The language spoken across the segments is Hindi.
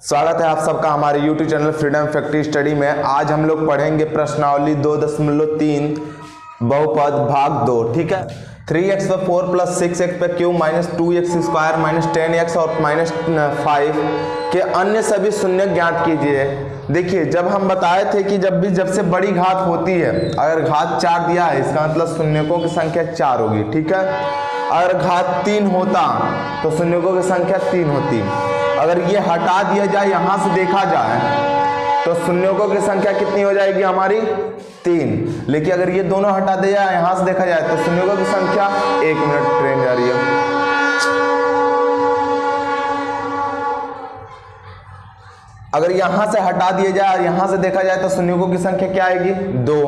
स्वागत है आप सबका हमारे YouTube channel freedom factory study में। आज हम लोग पढ़ेंगे प्रश्नावली 2.3 बहुपद भाग 2। ठीक है, 3x पर 4 प्लस 6x पर cube minus 2x square minus 10x और माइनस 5 के अन्य सभी शून्य ज्ञात कीजिए। देखिए, जब हम बताए थे कि जब से बड़ी घात होती है, अगर घात 4 दिया है इसका मतलब शून्यकों की संख्या 4 होगी। ठीक है, अगर घात 3 होता तो शून्यकों की संख्या 3 होती। अगर ये हटा दिया जाए, यहां से देखा जाए तो शून्यकों की संख्या कितनी हो जाएगी हमारी 3। लेकिन अगर ये दोनों हटा दिया जाए, यहां से देखा जाए तो शून्यकों की संख्या 1 मिनट ट्रेन जा रही है। अगर यहां से हटा दिया जाए और यहां से देखा जाए तो शून्यकों की संख्या क्या आएगी 2।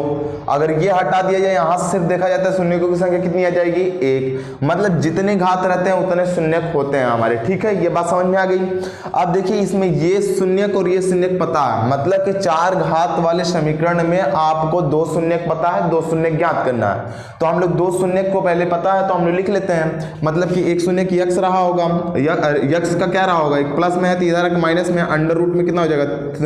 अगर ये हटा दिया जाए, यहां से सिर्फ देखा जाए तो शून्यकों की संख्या कितनी आ जाएगी 1। मतलब जितने घात रहते हैं उतने शून्यक होते हैं हमारे। ठीक है, ये बात समझ में आ गई। अब देखिए, इसमें ये शून्यक और ये शून्यक पता है, मतलब कि 4 घात वाले समीकरण में आपको 2 शून्यक पता है, 2 शून्यक ज्ञात करना है। तो हम लोग 2 शून्यक को पहले पता है तो हम लोग लिख लेते हैं। मतलब कि एक शून्यक यक्स रहा होगा, यक्स का क्या रहा होगा, एक प्लस में है तो इधर माइनस में, अंडर रूट में कितना हो जाएगा,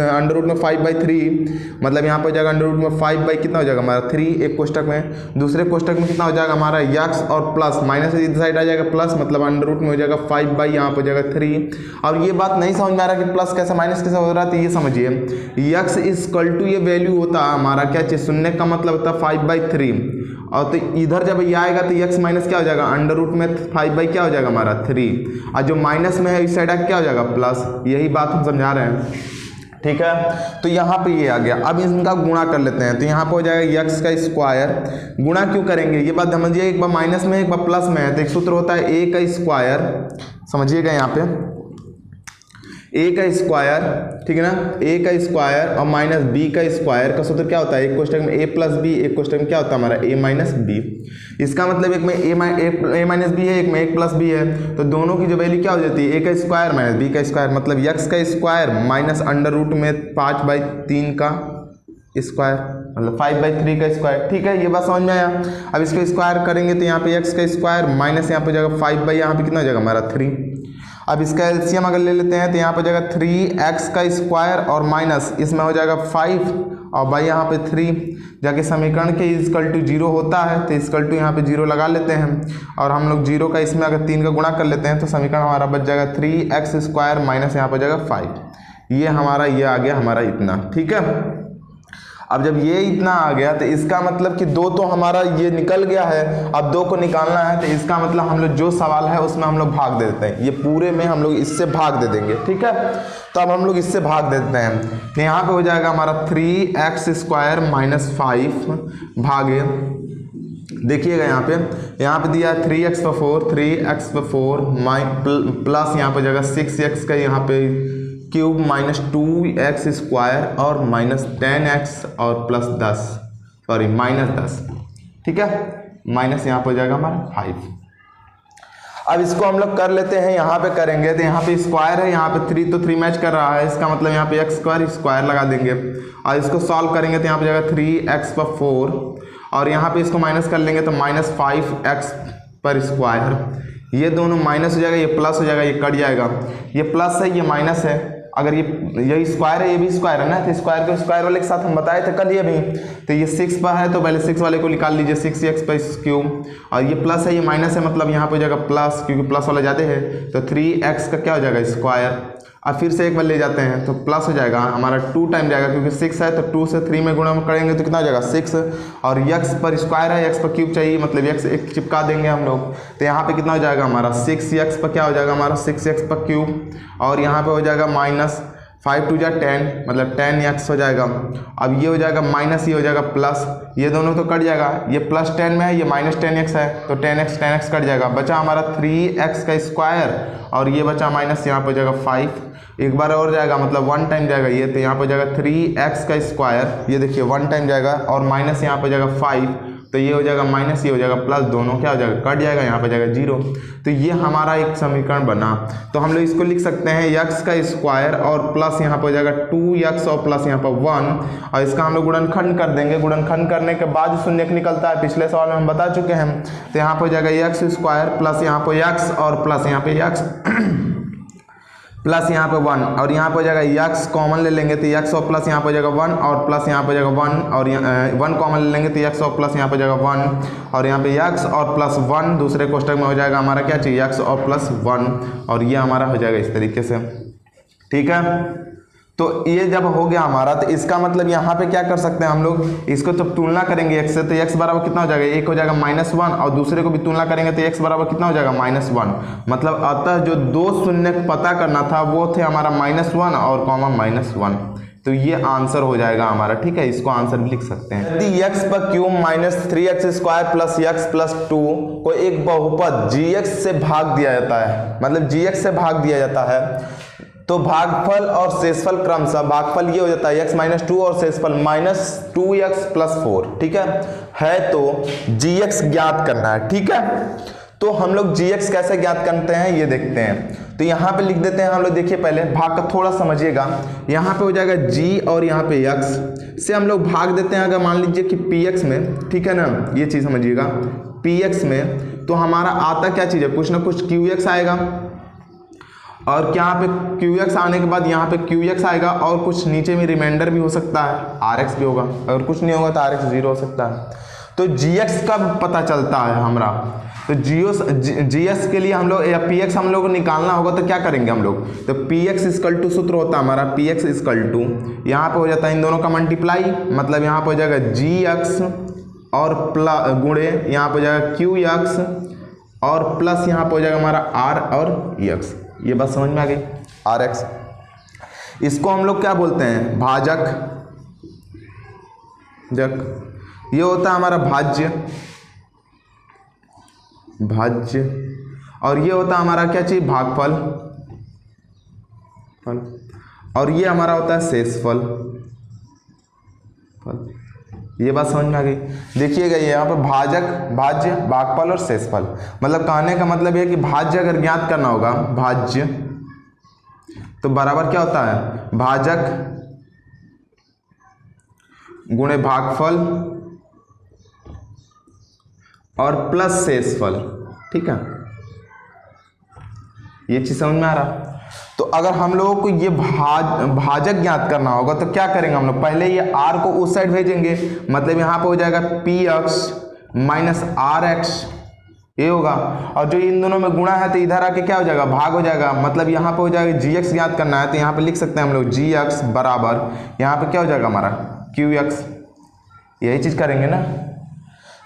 अंडर रूट में 5/3, मतलब यहाँ पर हो जाएगा अंडर रूट में 5 बाई कितना हो जाएगा हमारा 3 एक कोष्टक में। दूसरे कोष्टक में कितना हो जाएगा हमारा यक्स और प्लस माइनस इधर साइड आ जाएगा प्लस, मतलब अंडर रूट में हो जाएगा 5 बाई यहाँ पर हो जाएगा 3। अब ये बात नहीं समझ में आ रहा कि प्लस कैसे माइनस कैसे हो रहा है, तो ये समझिए, यक्स इक्वल टू ये वैल्यू होता है हमारा क्या चाहिए, शून्य का मतलब होता है 5/3। और तो इधर जब ये आएगा तो यक्स माइनस क्या हो जाएगा, अंडर रूट में 5 बाई क्या हो जाएगा हमारा 3, और जो माइनस में है इस साइड क्या हो जाएगा प्लस। यही बात हम समझा रहे हैं। ठीक है, तो यहाँ पे ये आ गया। अब इनका गुणा कर लेते हैं, तो यहाँ पे हो जाएगा यक्स का स्क्वायर। गुणा क्यों करेंगे ये बात समझिए, एक बार माइनस में एक बार प्लस में है तो एक सूत्र होता है ए का स्क्वायर, समझिएगा यहाँ पे ए का स्क्वायर, ठीक है ना, ए का स्क्वायर और माइनस बी का स्क्वायर का सूत्र क्या होता है, एक कोष्टक में ए प्लस बी, एक कोष्टक में क्या होता है हमारा ए माइनस बी। इसका मतलब एक में ए माइनस बी है, एक में एक प्लस बी है, तो दोनों की जो वैल्यू क्या हो जाती है, ए का स्क्वायर माइनस बी का स्क्वायर, मतलब यक्स का स्क्वायर माइनस अंडर रूट में 5/3 का स्क्वायर, मतलब 5/3 का स्क्वायर। ठीक है, ये बात समझ में आया। अब इसको स्क्वायर करेंगे तो यहाँ पे एक्स का स्क्वायर माइनस यहाँ पे जाएगा 5 बाई यहाँ पे कितना हो जाएगा हमारा 3। अब इसका एलसीएम अगर ले लेते हैं तो यहाँ पे जाएगा 3x का स्क्वायर और माइनस इसमें हो जाएगा 5 और बाई यहाँ पे 3, जाके समीकरण के इक्वल टू 0 होता है तो इक्वल टू यहाँ पे 0 लगा लेते हैं, और हम लोग 0 का इसमें अगर 3 का गुणा कर लेते हैं तो समीकरण हमारा बच जाएगा 3x स्क्वायर माइनस यहाँ पे जाएगा 5। ये हमारा ये आ गया हमारा इतना। ठीक है, अब जब ये इतना आ गया तो इसका मतलब कि 2 तो हमारा ये निकल गया है, अब 2 को निकालना है तो इसका मतलब हम लोग जो सवाल है उसमें हम लोग भाग दे देते हैं, ये पूरे में हम लोग इससे भाग दे देंगे। ठीक है, तो अब हम लोग इससे भाग देते हैं, तो यहाँ पे हो जाएगा हमारा 3x स्क्वायर माइनस 5 भागे, देखिएगा यहाँ पे दिया है 3x पर 4, 3x पर 4 प्लस यहाँ पे जाएगा 6x का यहाँ पे क्यूब माइनस 2x स्क्वायर और माइनस 10x और प्लस 10, सॉरी माइनस 10। ठीक है, माइनस यहाँ पर हो जाएगा हमारा 5। अब इसको हम लोग कर लेते हैं, यहाँ पे करेंगे तो यहाँ पे स्क्वायर है, यहाँ पे 3 तो 3 मैच कर रहा है, इसका मतलब यहाँ पे x स्क्वायर लगा देंगे और इसको सॉल्व करेंगे तो यहाँ पे जाएगा 3x पर 4 और यहाँ पे इसको माइनस कर लेंगे तो माइनस 5x पर स्क्वायर। ये दोनों माइनस हो जाएगा, ये प्लस हो जाएगा, ये कट जाएगा, ये प्लस है ये माइनस है। अगर ये स्क्वायर है ये भी स्क्वायर है ना, तो स्क्वायर को स्क्वायर वाले के साथ हम बताए थे कल ये भी, तो ये 6 पर है तो पहले 6 वाले को निकाल लीजिए, 6x पर क्यूब, और ये प्लस है ये माइनस है, मतलब यहाँ पे हो जाएगा प्लस, क्योंकि प्लस वाले जाते हैं तो 3x का क्या हो जाएगा स्क्वायर। अब फिर से एक बार ले जाते हैं तो प्लस हो जाएगा हमारा 2 टाइम जाएगा, क्योंकि 6 है तो 2 से 3 में गुणा करेंगे तो कितना हो जाएगा 6, और x पर स्क्वायर है, x पर क्यूब चाहिए, मतलब x एक चिपका देंगे हम लोग, तो यहाँ पे कितना हो जाएगा हमारा 6x पर क्या हो जाएगा हमारा 6x पर क्यूब, और यहाँ पे हो जाएगा माइनस 5 2 10, मतलब 10x हो जाएगा। अब ये हो जाएगा माइनस, ये हो जाएगा प्लस, ये दोनों तो कट जाएगा, ये प्लस 10 में है, ये माइनस 10x है तो 10x कट जाएगा, बचा हमारा 3x का स्क्वायर और ये बचा माइनस यहाँ पर हो जाएगा 5। एक बार और जाएगा, मतलब 1 टाइम जाएगा ये, तो यहाँ पर जाएगा 3x का स्क्वायर, ये देखिए 1 टाइम जाएगा और माइनस यहाँ पर जाएगा 5, तो ये हो जाएगा माइनस, ये हो जाएगा प्लस, दोनों क्या हो जाएगा कट जाएगा, यहाँ पे जाएगा 0। तो ये हमारा एक समीकरण बना। तो हम लोग इसको लिख सकते हैं x का स्क्वायर और प्लस यहाँ पे हो जाएगा 2x और प्लस यहाँ पर 1, और इसका हम लोग गुणनखंड कर देंगे। गुणनखंड करने के बाद शून्य निकलता है, पिछले सवाल में हम बता चुके हैं। तो यहाँ पर हो जाएगा x स्क्वायर प्लस यहाँ पर x और प्लस यहाँ पे x प्लस यहाँ पे 1 और यहाँ पे हो जाएगा x कॉमन ले लेंगे तो x और प्लस यहाँ पे हो जाएगा 1 और प्लस यहाँ पे हो जाएगा 1 और 1 कॉमन ले लेंगे तो x और प्लस यहाँ पे हो जाएगा 1 और यहाँ पे x और प्लस 1 दूसरे कोष्टक में हो जाएगा हमारा क्या चाहिए x और प्लस 1 और ये हमारा हो जाएगा इस तरीके से। ठीक है, तो ये जब हो गया हमारा तो इसका मतलब यहाँ पे क्या कर सकते हैं हम लोग, इसको जब तुलना करेंगे x से तो x बराबर कितना हो जाएगा, एक हो जाएगा -1 और दूसरे को भी तुलना करेंगे तो x बराबर कितना हो जाएगा -1। मतलब अतः जो दो शून्य पता करना था वो थे हमारा -1 और कॉमा -1, तो ये आंसर हो जाएगा हमारा। ठीक है, इसको आंसर भी लिख सकते हैं। यदि x पर cube -3x² plus x plus 2 को एक बहुपद gx से भाग दिया जाता है, मतलब gx से भाग दिया जाता है, तो भागफल और शेषफल क्रमशः, भागफल ये हो जाता है x - 2 और शेषफल -2x + 4। ठीक है तो gx ज्ञात करना है। ठीक है, तो हम लोग gx कैसे ज्ञात करते हैं ये देखते हैं। तो यहाँ पे लिख देते हैं हम लोग, देखिए पहले भाग का थोड़ा समझिएगा। यहाँ पे हो जाएगा g और यहाँ पे x से हम लोग भाग देते हैं। अगर मान लीजिए कि px में, ठीक है ना, ये चीज़ समझिएगा, px में तो हमारा आता क्या चीज़ है, कुछ ना कुछ qx आएगा और क्या यहाँ पे qx आने के बाद यहाँ पे qx आएगा और कुछ नीचे में रिमाइंडर भी हो सकता है, rx भी होगा, अगर कुछ नहीं होगा तो rx 0 हो सकता है। तो gx कब पता चलता है हमारा, तो gx के लिए हम लोग या px हम लोग को निकालना होगा तो क्या करेंगे हम लोग, तो px = सूत्र होता है हमारा px = यहाँ पे हो जाता है इन दोनों का मल्टीप्लाई, मतलब यहाँ पे हो जाएगा gx और प्लस गुणे यहाँ पे हो जाएगा qx और प्लस यहाँ पे हो जाएगा हमारा r और x। ये बात समझ में आ गई, rx। इसको हम लोग क्या बोलते हैं, भाजक जक। ये होता है हमारा भाज्य और ये होता है हमारा क्या चीज, भागफल, और ये हमारा होता है शेषफल। ये बात समझ में आ गई। देखिएगा ये यहाँ पर भाजक, भाज्य, भागफल और शेषफल, मतलब कहने का मतलब ये कि भाज्य अगर ज्ञात करना होगा, भाज्य तो बराबर क्या होता है, भाजक गुणे भागफल और प्लस शेषफल। ठीक है, ये चीज समझ में आ रहा। तो अगर हम लोगों को ये भाजक ज्ञात करना होगा तो क्या करेंगे हम लोग, पहले ये r को उस साइड भेजेंगे, मतलब यहाँ पे हो जाएगा px - rx, ये होगा, और जो इन दोनों में गुणा है तो इधर आके क्या हो जाएगा, भाग हो जाएगा, मतलब यहाँ पे हो जाएगा gx ज्ञात करना है तो यहाँ पे लिख सकते हैं हम लोग gx बराबर यहाँ पे क्या हो जाएगा हमारा qx, यही चीज करेंगे ना।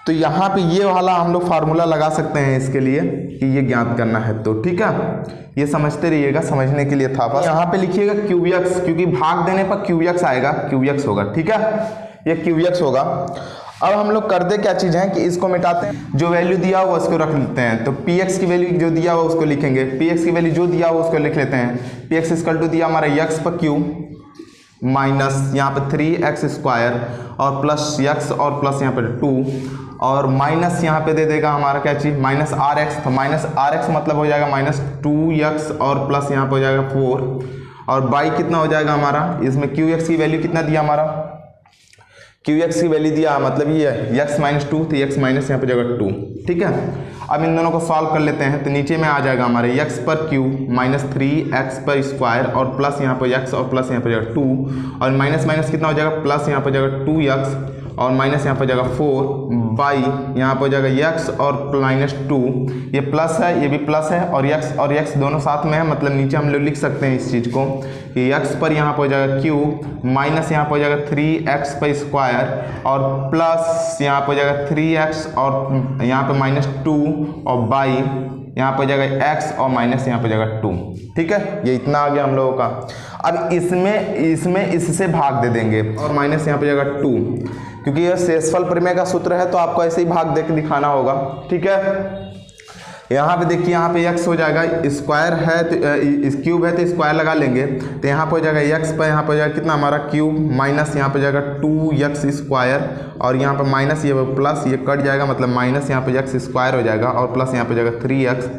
तो यहाँ पे ये वाला हम लोग फार्मूला लगा सकते हैं इसके लिए कि ये ज्ञात करना है। तो ठीक है, ये समझते रहिएगा, समझने के लिए था बस। यहाँ पे लिखिएगा qx, क्योंकि भाग देने पर qx आएगा, qx होगा। ठीक है, ये qx होगा। अब हम लोग करते क्या चीज़ है कि इसको मिटाते हैं, जो वैल्यू दिया हुआ उसको रख लेते हैं। तो px की वैल्यू जो दिया हुआ उसको लिखेंगे, px की वैल्यू जो दिया हुआ उसको लिख लेते हैं। px = दिया हमारा x पर q माइनस यहाँ पे 3x² और प्लस x और प्लस यहाँ पे 2 और माइनस यहाँ पे दे देगा हमारा क्या चीज, -rx। तो -rx मतलब हो जाएगा -2x और प्लस यहाँ पे हो जाएगा 4 और बाई कितना हो जाएगा हमारा, इसमें qx की वैल्यू कितना दिया हमारा, qx की वैल्यू दिया मतलब ये है x - 2 तो x माइनस यहाँ पे जाएगा 2। ठीक है, अब इन दोनों को सॉल्व कर लेते हैं। तो नीचे में आ जाएगा हमारे x पर q -3x² और प्लस यहाँ पे x और प्लस यहाँ पे जाएगा 2 और माइनस माइनस कितना हो जाएगा, प्लस यहाँ पे जाएगा 2x और माइनस यहाँ पे जाएगा 4 बाई यहाँ पे हो जाएगा x और -2, ये प्लस है ये भी प्लस है और x दोनों साथ में है, मतलब नीचे हम लोग लिख सकते हैं इस चीज़ को कि x पर यहाँ पे हो जाएगा q माइनस यहाँ पे हो जाएगा 3x² और प्लस यहाँ पे हो जाएगा 3x और यहाँ पे -2 और बाई यहाँ पे हो जाएगा x और माइनस यहाँ पे हो जाएगा 2। ठीक है, ये इतना आ गया हम लोगों का। अब इसमें इससे भाग दे देंगे और माइनस यहाँ पे जाएगा 2, क्योंकि यह शेषफल प्रमेय का सूत्र है तो आपको ऐसे ही भाग दे के दिखाना होगा। ठीक है, यहाँ पे देखिए यहाँ पे x हो जाएगा, स्क्वायर है तो क्यूब है तो स्क्वायर लगा लेंगे, तो यहाँ पे हो जाएगा x पर यहाँ पे हो जाएगा कितना हमारा क्यूब माइनस यहाँ पे जाएगा 2x² और यहाँ पे माइनस ये प्लस ये कट जाएगा, मतलब माइनस यहाँ पे x² हो जाएगा और प्लस यहाँ पे जाएगा 3x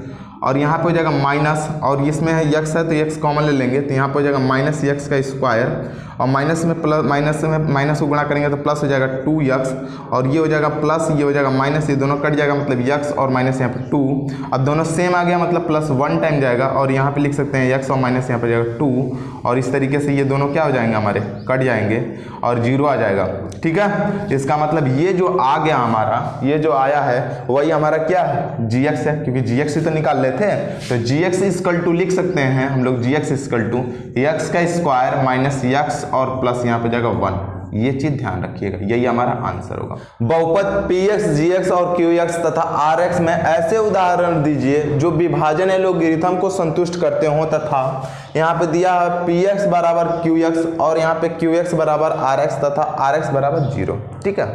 और यहाँ पे हो जाएगा माइनस और इसमें है x है तो x कॉमन ले लेंगे तो यहाँ पे हो जाएगा -x² और माइनस में प्लस, माइनस को गुणा करेंगे तो प्लस हो जाएगा 2x, और ये हो जाएगा प्लस, ये हो जाएगा माइनस, ये दोनों कट जाएगा मतलब x और माइनस यहाँ पे 2। अब दोनों सेम आ गया मतलब प्लस 1 टाइम जाएगा, और यहाँ पे लिख सकते हैं x और माइनस यहाँ पे जाएगा 2, और इस तरीके से ये दोनों क्या हो जाएंगे हमारे, कट जाएंगे और 0 आ जाएगा। ठीक है, इसका मतलब ये जो आ गया हमारा, ये जो आया है वही हमारा क्या है, gx है, क्योंकि gx ही तो निकाल लेते हैं। तो gx इक्वल टू लिख सकते हैं हम लोग, gx इक्वल टू x का स्क्वायर माइनस x और प्लस यहाँ पे जाएगा 1। ये चीज ध्यान रखिएगा, यही हमारा आंसर होगा। बहुपद px, gx और qx तथा rx में ऐसे उदाहरण दीजिए जो विभाजन एलोगिरिथम को संतुष्ट करते हो, तथा यहाँ पे दिया है px बराबर qx और यहाँ पे qx बराबर rx तथा rx बराबर 0। ठीक है,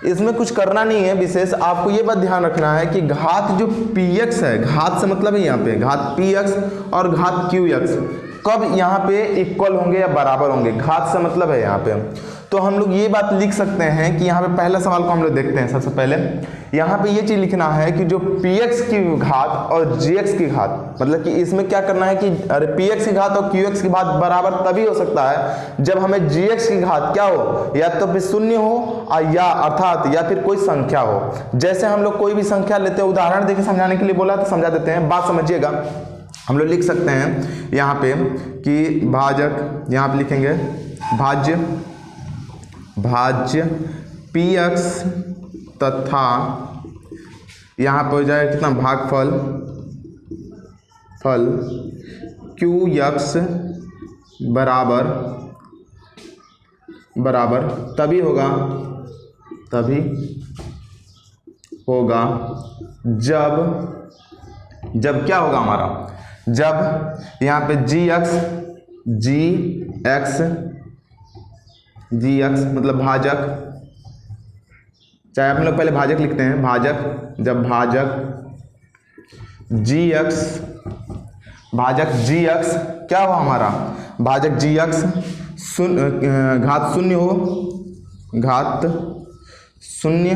इसमें कुछ करना नहीं है विशेष, आपको ये बात ध्यान रखना है कि घात जो px है, घात से मतलब है यहाँ पे घात px और घात qx कब यहाँ पे इक्वल होंगे या बराबर होंगे, घात से मतलब है यहाँ पे। तो हम लोग ये बात लिख सकते हैं कि यहाँ पे पहला सवाल को हम लोग देखते हैं। सबसे पहले यहाँ पे ये चीज लिखना है कि जो px की घात और gx की घात, मतलब कि इसमें क्या करना है कि अरे px की घात और qx की घात बराबर तभी हो सकता है जब हमें gx की घात क्या हो, या तो फिर शून्य हो या अर्थात या फिर कोई संख्या हो। जैसे हम लोग कोई भी संख्या लेते हैं, उदाहरण देके समझाने के लिए बोला तो समझा देते हैं, बात समझिएगा। हम लोग लिख सकते हैं यहाँ पे कि भाजक, यहाँ पे लिखेंगे भाज्य px तथा यहाँ पर हो जाएगा कितना, भागफल qx बराबर तभी होगा जब क्या होगा हमारा, जब यहाँ पे gx मतलब भाजक, चाहे आप लोग पहले भाजक लिखते हैं, भाजक, जब भाजक gx क्या हो हमारा, भाजक gx घात शून्य हो, घात शून्य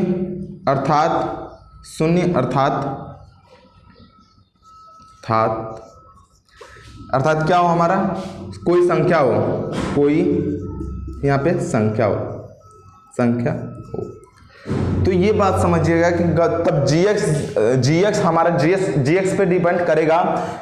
अर्थात क्या हो हमारा, कोई संख्या हो, कोई यहाँ पे संख्या हो। तो ये बात समझिएगा कि तब gx हमारा gx पे डिपेंड करेगा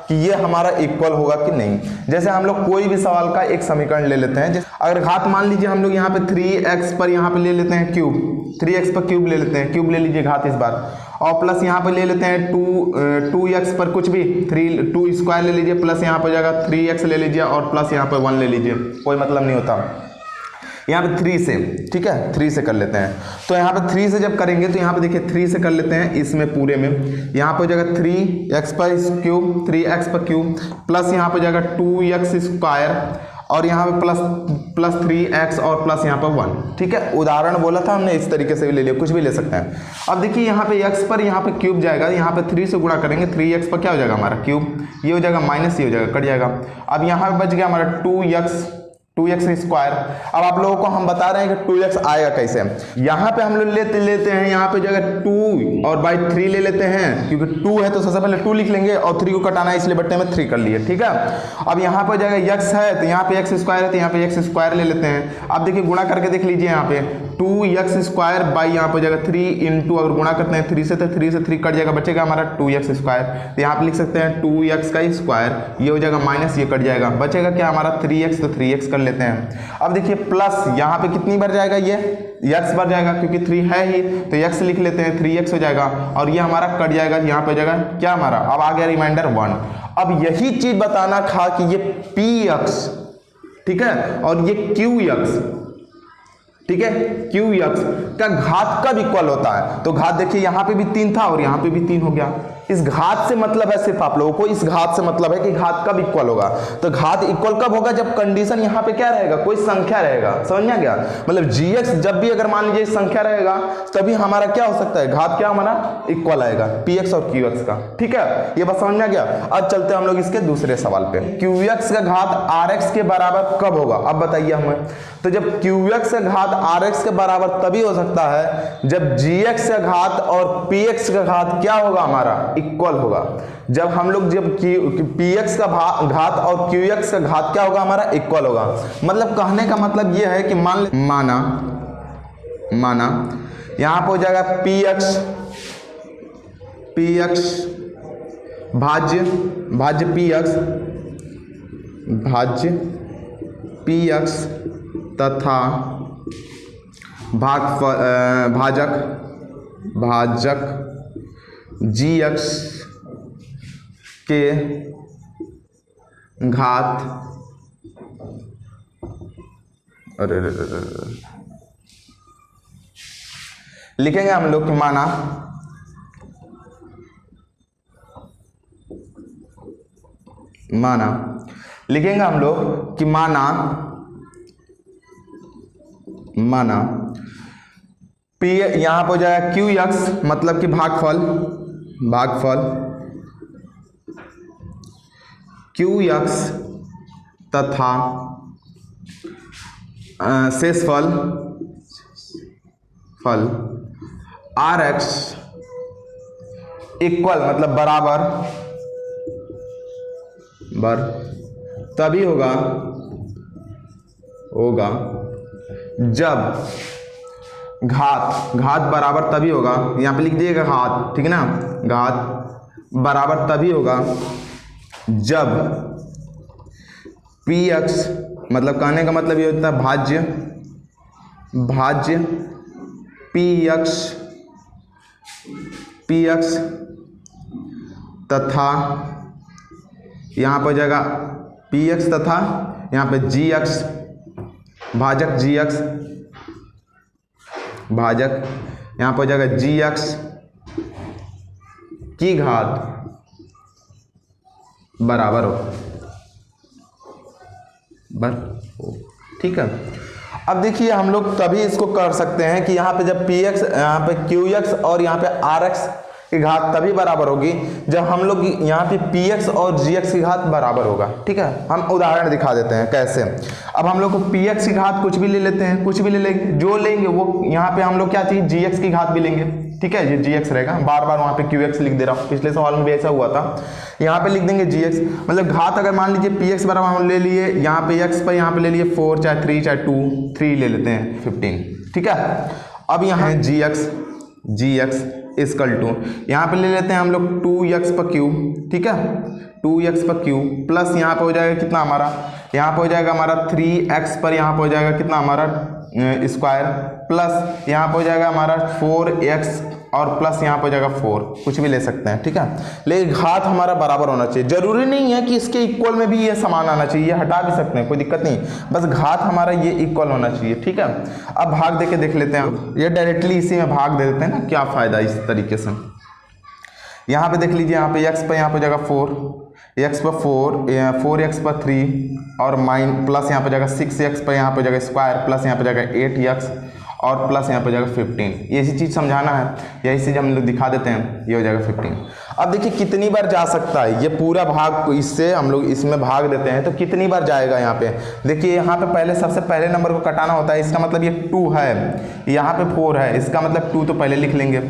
कि ये हमारा इक्वल होगा कि नहीं। जैसे हम लोग कोई भी सवाल का एक समीकरण ले लेते हैं, अगर घात मान लीजिए हम लोग यहाँ पे 3x पर यहाँ पे ले लेते हैं क्यूब, 3x पर क्यूब ले लेते हैं, क्यूब ले लीजिए घात इस बार, और प्लस यहाँ पे ले लेते हैं 2x पर कुछ भी 2 स्क्वायर ले लीजिए, प्लस यहाँ पर जाएगा 3x ले लीजिए और प्लस यहाँ पर 1 ले लीजिए, कोई मतलब नहीं होता। यहाँ पे 3 से, ठीक है 3 से कर लेते हैं। तो यहाँ पे 3 से जब करेंगे तो यहाँ पे देखिए 3 से कर लेते हैं, इसमें पूरे में यहाँ पे हो जाएगा 3x पर क्यूब, 3x पर क्यूब, प्लस यहाँ पे जाएगा 2x स्क्वायर, और यहाँ पे प्लस 3x और प्लस यहाँ पर 1। ठीक है, उदाहरण बोला था हमने, इस तरीके से भी ले लिया, कुछ भी ले सकते हैं। अब देखिए यहाँ पे x पर यहाँ पे क्यूब जाएगा, यहाँ पे 3 से गुणा करेंगे, 3x पर क्या हो जाएगा हमारा क्यूब, ये हो जाएगा माइनस, ये हो जाएगा, कट जाएगा। अब यहाँ पे बच गया हमारा 2x स्क्वायर। अब आप लोगों को हम बता रहे हैं कि 2x आएगा कैसे। यहाँ पे हम लोग लेते हैं, यहाँ पे जगह 2 और बाई 3 ले लेते हैं, क्योंकि 2 है तो सबसे पहले 2 लिख लेंगे और 3 को कटाना है इसलिए बट्टे में 3 कर लिए। ठीक है, अब यहाँ पे जगह x है तो यहाँ पे x स्क्वायर है तो यहाँ पे x स्क्वायर ले लेते हैं। अब देखिए गुणा करके देख लीजिए, यहाँ पे 2x स्क्वायर बाई यहाँ पे जगह 3 इंटू, अगर गुणा करते हैं 3 से तो 3 से 3 कट जाएगा, बचेगा हमारा 2x स्क्वायर। तो यहाँ पे लिख सकते हैं 2x का स्क्वायर, ये हो जाएगा माइनस, ये कट जाएगा, बचेगा क्या हमारा 3x, तो 3x कर लेते हैं। अब देखिए प्लस यहाँ पे कितनी बार जाएगा, ये x बार जाएगा क्योंकि 3 है ही, तो x लिख लेते हैं, 3x हो जाएगा और ये हमारा कट जाएगा, यहाँ पे जाएगा क्या हमारा, अब आ गया रिमाइंडर 1। अब यही चीज बताना था कि ये px, ठीक है, और ये qx, ठीक है, qx का घात कब इक्वल होता है। तो घात देखिए यहाँ पे भी 3 था और यहाँ पे भी 3 हो गया। इस घात से मतलब है, सिर्फ आप लोगों को इस घात से मतलब है कि घात कब इक्वल होगा। तो घात इक्वल कब होगा, जब कंडीशन यहाँ पे क्या रहेगा, कोई संख्या रहेगा। समझ में आ गया, मतलब gx जब भी अगर मान लीजिए संख्या रहेगा तभी हमारा क्या हो सकता है, घात क्या हमारा इक्वल आएगा px और qx का। ठीक है, ये बात समझ में आ गया। अब चलते हैं हम लोग इसके दूसरे सवाल पे, qx का घात rx के बराबर कब होगा, अब बताइए हमें। तो जब qx का घात rx के बराबर तभी हो सकता है जब gx का घात और px का घात क्या होगा हमारा इक्वल होगा। जब हम लोग जब px का घात और qx का घात क्या होगा हमारा, इक्वल होगा। मतलब कहने का मतलब ये है कि माना यहां पर हो जाएगा px भाज्य px तथा भाजक gx के घात लिखेंगे हम लोग कि लिखेंगे हम लोग कि माना P यहां पर हो जाएगा qx मतलब कि भागफल qx तथा शेषफल rx इक्वल मतलब बराबर तभी होगा जब घात बराबर तभी होगा, यहाँ पे लिख दिएगा घात, ठीक है ना, घात बराबर तभी होगा जब px मतलब कहने का मतलब ये होता है भाज्य px तथा यहाँ पर हो जाएगा px तथा यहाँ पे gx भाजक यहाँ पर हो जाएगा gx की घात बराबर हो। ठीक है। अब देखिए हम लोग तभी इसको कर सकते हैं कि यहाँ पे जब px यहाँ पे qx और यहाँ पे rx की घात तभी बराबर होगी जब हम लोग यहाँ पे px और gx की घात बराबर होगा। ठीक है, हम उदाहरण दिखा देते हैं कैसे। अब हम लोग को px की घात कुछ भी ले लेते हैं, कुछ भी ले लेंगे, जो लेंगे वो यहाँ पे हम लोग क्या चाहिए, gx की घात भी लेंगे। ठीक है, ये gx रहेगा, बार बार वहाँ पे qx लिख दे रहा हूँ, पिछले सवाल में भी ऐसा हुआ था। यहाँ पे लिख देंगे gx मतलब घात अगर मान लीजिए px बराबर हम ले लिए यहाँ पे x पर, यहाँ पे ले लिए 4 चाहे 3 चाहे 2, 3 ले लेते हैं 15। ठीक है, अब यहाँ है gx इक्वल टू यहाँ पे ले लेते हैं हम लोग 2x पर क्यूब। ठीक है, 2x पर क्यूब प्लस यहाँ पे हो जाएगा कितना हमारा, यहाँ पे हो जाएगा हमारा 3x पर यहाँ पे हो जाएगा कितना हमारा स्क्वायर, प्लस यहाँ पे हो जाएगा हमारा 4x और प्लस यहाँ पे हो जाएगा 4, कुछ भी ले सकते हैं। ठीक है, लेकिन घात हमारा बराबर होना चाहिए। जरूरी नहीं है कि इसके इक्वल में भी ये समान आना चाहिए, ये हटा भी सकते हैं, कोई दिक्कत नहीं, बस घात हमारा ये इक्वल होना चाहिए। ठीक है, अब भाग देके देख लेते हैं, ये डायरेक्टली इसी में भाग दे देते हैं ना, क्या फायदा इस तरीके से। यहाँ पे देख लीजिए, यहाँ पे x पर यहाँ पे हो जाएगा 4, x पर 4x पर 3 और माइन प्लस यहाँ पे जाएगा 6x पर यहाँ पे जाएगा स्क्वायर प्लस यहाँ पे जाएगा 8x और प्लस यहाँ पे जाएगा 15। यही चीज़ समझाना है, यही चीज़ हम लोग दिखा देते हैं, ये हो जाएगा 15। अब देखिए कितनी बार जा सकता है ये पूरा भाग, इससे हम लोग इसमें भाग देते हैं तो कितनी बार जाएगा। यहाँ पे देखिए, यहाँ पे पहले सबसे पहले नंबर को कटाना होता है, इसका मतलब ये 2 है, यहाँ पे 4 है, इसका मतलब 2 तो पहले लिख लेंगे।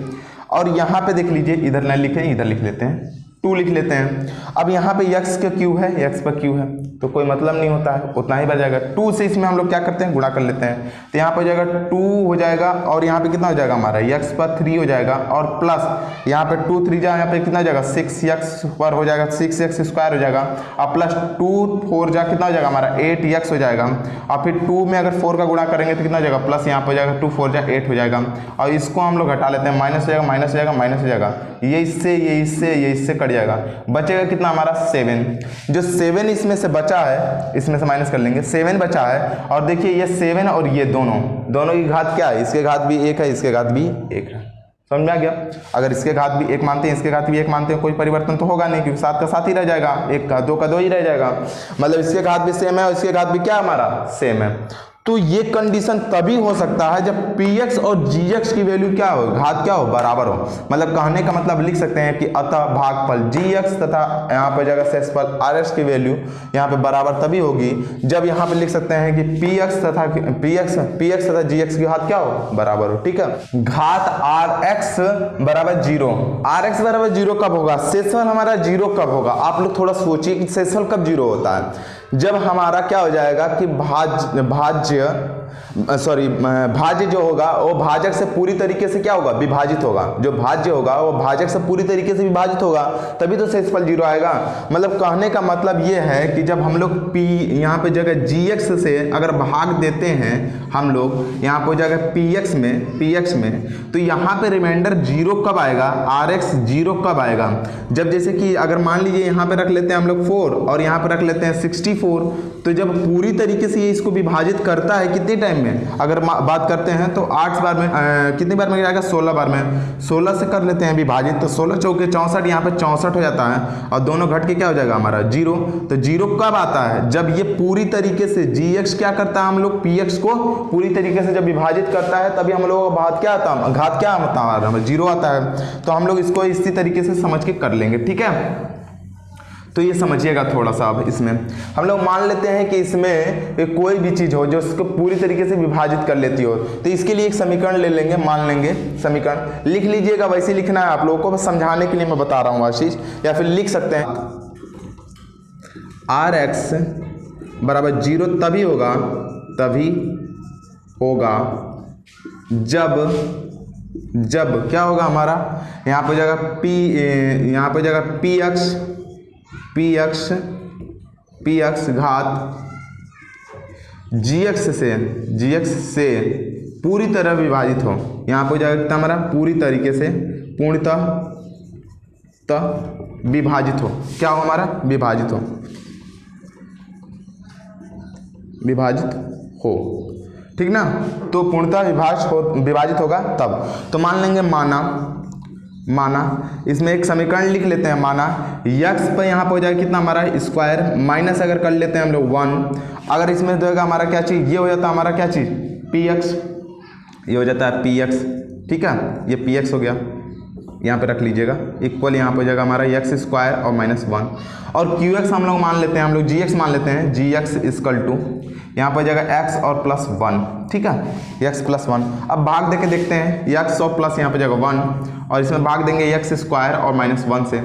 और यहाँ पे देख लीजिए, इधर ना लिखें, इधर लिख लेते हैं, 2 लिख लेते हैं। अब यहाँ पे x का क्यू है, x पर क्यू है तो कोई मतलब नहीं होता है, उतना ही बच जाएगा। 2 से इसमें हम लोग क्या करते हैं, गुणा कर लेते हैं, तो यहाँ पे हो जाएगा 2 हो जाएगा और यहाँ पे कितना हो जाएगा हमारा x पर 3 हो जाएगा और प्लस यहाँ पे 2 3 जा यहाँ पे कितना हो जाएगा 6x पर हो जाएगा 6x स्क्वायर हो जाएगा और प्लस 2 4 जा कितना हो जाएगा हमारा 8x हो जाएगा और फिर 2 में अगर 4 का गुणा करेंगे तो कितना हो जाएगा प्लस यहाँ पे हो जाएगा 2 4 जा 8 हो जाएगा और इसको हम लोग हटा लेते हैं, माइनस हो जाएगा माइनस हो जाएगा माइनस हो जाएगा, ये इससे कट जाएगा, बचेगा कितना हमारा 7। जो 7 इसमें से बचा है, इसमें से माइनस कर लेंगे, 7 बचा है और देखिए ये 7 और ये दोनों की घात क्या है, इसके घात भी 1 है, इसके घात भी 1 है। समझ में आ गया। अगर इसके घात भी 1 मानते हैं, इसके घात भी 1 मानते हैं, कोई परिवर्तन तो होगा नहीं क्योंकि 7 का 7 ही रह जाएगा, 1 का 2 का 2 ही रह जाएगा, मतलब इसके घात भी सेम है और इसके घात भी क्या हमारा सेम है। तो ये कंडीशन तभी हो सकता है जब px और gx की वैल्यू क्या हो, घात क्या हो, बराबर हो। मतलब कहने का मतलब लिख सकते हैं कि अतः भागफल gx तथा यहाँ पे जगह शेषफल rx की वैल्यू यहाँ पे बराबर तभी होगी जब यहाँ पे लिख सकते हैं कि px तथा gx की घात क्या हो, बराबर हो। ठीक है, घात rx बराबर 0, rx बराबर 0 कब होगा, शेषफल हमारा 0 कब होगा। आप लोग थोड़ा सोचिए कि शेषफल कब 0 होता है, जब हमारा क्या हो जाएगा कि भाज्य जो होगा वो भाजक से पूरी तरीके से क्या होगा, विभाजित होगा। जो भाज्य होगा वो भाजक से पूरी तरीके से विभाजित होगा, तभी तो शेषफल 0 आएगा। मतलब कहने का मतलब ये है कि जब हम लोग p यहाँ पे जगह gx से अगर भाग देते हैं हम लोग यहाँ पे जगह px में, तो यहाँ पे रिमाइंडर 0 कब आएगा, rx 0 कब आएगा, जब जैसे कि अगर मान लीजिए यहाँ पे रख लेते हैं हम लोग 4 और यहाँ पे रख लेते हैं 64, तो जब पूरी तरीके से ये इसको विभाजित करता है कितने टाइम में, अगर बात करते हैं तो 8 बार में कितनी बार में जाएगा, 16 बार में। 16 से कर लेते हैं विभाजित, तो 16 चौके 64, यहाँ पे 64 हो जाता है और दोनों घट के क्या हो जाएगा हमारा 0। तो 0 कब आता है, जब ये पूरी तरीके से gx क्या करता है, हम लोग px को पूरी तरीके से जब विभाजित करता है तभी हम लोग घात क्या आता है, घात क्या आता है, 0 आता है। तो हम लोग इसको इसी तरीके से समझ के कर लेंगे। ठीक है, तो ये समझिएगा थोड़ा सा। अब इसमें हम लोग मान लेते हैं कि इसमें कोई भी चीज़ हो जो इसको पूरी तरीके से विभाजित कर लेती हो, तो इसके लिए एक समीकरण ले लेंगे, मान लेंगे समीकरण, लिख लीजिएगा। वैसे लिखना है आप लोगों को, बस समझाने के लिए मैं बता रहा हूँ आशीष, या फिर लिख सकते हैं rx बराबर 0 तभी होगा जब क्या होगा हमारा, यहाँ पे जगह px घात gx से पूरी तरह विभाजित हो। यहाँ पे जाएगा कितना हमारा, पूरी तरीके से पूर्णतः विभाजित हो। क्या हो हमारा, विभाजित हो, ठीक ना। तो पूर्णतः विभाजित होगा तब। तो मान लेंगे माना इसमें एक समीकरण लिख लेते हैं, माना यक्स पर यहाँ पर हो जाएगा कितना हमारा स्क्वायर, माइनस अगर कर लेते हैं हम लोग 1, अगर इसमें देगा हमारा क्या चीज़, ये हो जाता है हमारा क्या चीज़, px, ये हो जाता है px। ठीक है, ये px हो गया, यहाँ पे रख लीजिएगा इक्वल, यहाँ पे हो जाएगा हमारा x स्क्वायर और -1, और qx हम लोग मान लेते हैं, हम लोग gx मान लेते हैं, gx इक्वल टू यहाँ पर जाएगा x और +1। ठीक है, x +1। अब भाग देके देखते हैं, x और प्लस यहाँ पे जाएगा 1 और इसमें भाग देंगे x स्क्वायर और -1 से।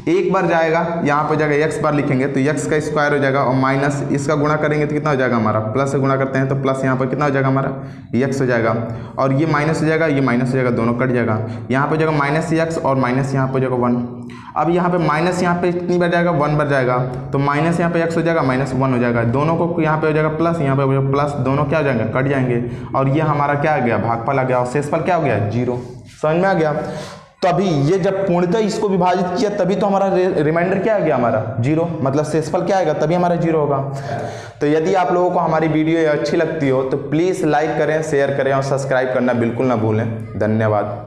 एक बार जाएगा, यहाँ पे जाएगा x बार लिखेंगे तो x का स्क्वायर हो जाएगा और माइनस इसका गुणा करेंगे तो कितना हो जाएगा हमारा, प्लस से गुणा करते हैं तो प्लस यहाँ पर कितना हो जाएगा हमारा x हो जाएगा, और ये माइनस हो जाएगा, ये माइनस हो जाएगा, दोनों कट जाएगा। यहाँ पे जाएगा -x और माइनस यहाँ पे जाएगा 1। अब यहाँ पे माइनस यहाँ पे कितनी बार जाएगा, 1 बार जाएगा, तो माइनस यहाँ पे x हो जाएगा, -1 हो जाएगा, दोनों को यहाँ पे हो जाएगा प्लस, यहाँ पे हो जाएगा प्लस, दोनों क्या हो जाएंगे, कट जाएंगे, और ये हमारा क्या आ गया, भागफल आ गया, और शेषफल क्या हो गया, 0। समझ में आ गया। तभी ये जब पूर्णतः इसको विभाजित किया तभी तो हमारा रिमाइंडर क्या आ गया हमारा 0, मतलब शेषफल क्या आएगा, तभी हमारा 0 होगा। तो यदि आप लोगों को हमारी वीडियो अच्छी लगती हो तो प्लीज़ लाइक करें, शेयर करें और सब्सक्राइब करना बिल्कुल ना भूलें। धन्यवाद।